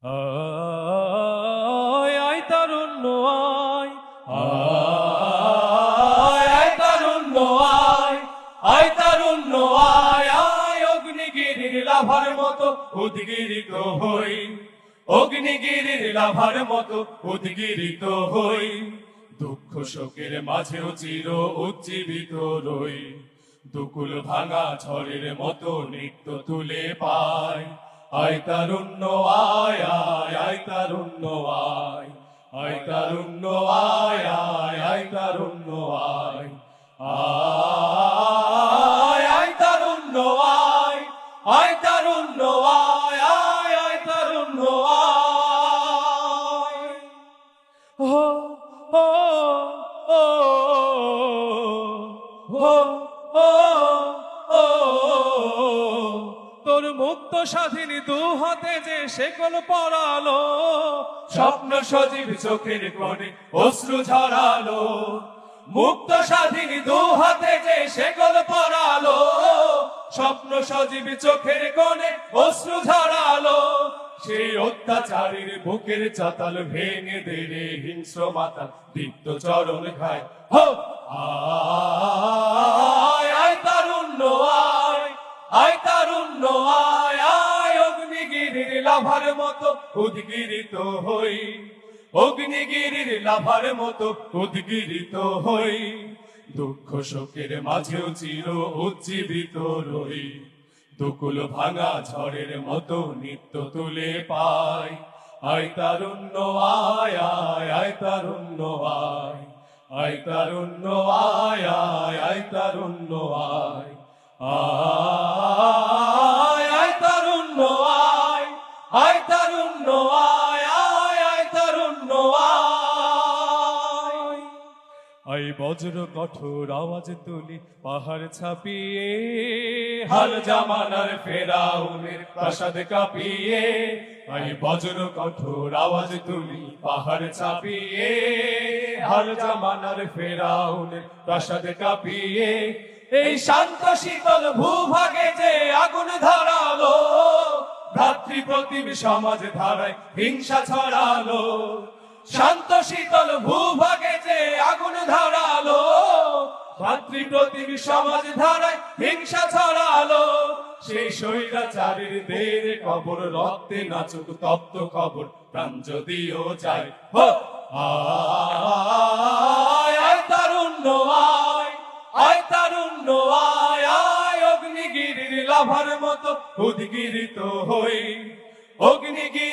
আয় আয় তারুণ্য আয়, আয় আয় তারুণ্য আয়, আয় তারুণ্য আয়, আয় অগ্নিগিরির লাভার মতো উদ্গিরিত হই, অগ্নিগিরির লাভার মতো উদ্গিরিত হই, দুঃখ শোকের মাঝেও চির উজ্জীবিত রই, দুকুল ভাঙা ঝড়ের মতো নৃত্য তুলে পায়। আয় তারুণ্য আয়, আয় আয় তারুণ্য আয়, আয় তারুণ্য আয়, আয় আয় তারুণ্য আয়, আয় আয় তারুণ্য আয়, আয় তারুণ্য আয়, আয় আয় তারুণ্য আয়। হো হো ও হো হো ও তোর মুক্ত স্বাধীন দু হাতে যে শেকল পরালো, স্বপ্ন সজীব চোখের কোণে অশ্রু ঝরালো, মুক্ত স্বাধীন দু হাতে যে শেকল পরালো, স্বপ্ন সজীব চোখের কোণে অশ্রু ঝরালো, সেই অত্যাচারীর বুকের চাতাল ভেঙে দেরে হিংস্র মাতা দীপ্ত চরণ খায়। হো আয় আয় তারুণ্য আয়, আয় তারুণ্য আয়, আয় অগ্নিগিরির লাভার মতো উদ্গিরিত হই, অগ্নিগিরির লাভার মতো উদ্গিরিত হই, দুঃখ শোকের মাঝেও চির উজ্জীবিত রই, দুকুল ভাঙা ঝড়ের মতো নৃত্য তুলে পাই। আয় তারুণ্য আয়, আয় আয় তারুণ্য আয়, আয় তারুণ্য আয়, আয় আয় তারুণ্য আয়, আয় আয় তারুণ্য আয়, আয় তারুণ্য আয়, আয় আয় তারুণ্য আয়। আই বজ্র কঠোর আওয়াজ তুলি পাহাড় ছাপিয়ে, হাল জামানার ফেরাউনের প্রাসাদ কাঁপিয়ে, আই বজ্র কঠোর আওয়াজ তুলি পাহাড় ছাপিয়ে, হাল জামানার ফেরাউনের প্রাসাদ কাঁপিয়ে, এই শান্ত শীতল ভূভাগে যে আগুন ধরালো, ভ্রাতৃ প্রতিম সমাজ ধারায় হিংসা ছড়ালো, শান্ত শীতল ভূভাগে যে আগুন ধরালো, ভ্রাতৃ প্রতিম সমাজ ধারায় হিংসা ছড়ালো, সেই স্বৈরাচারীর দের কবর রক্তে নাচুক তপ্ত খবর প্রাণ যদিও যায়। হো আয় আয় তারুণ্য আয়, আয় তারুণ্য আয়, আয় অগ্নিগিরির লাভার মতো উদ্গিরিত হই, অগ্নিগিরি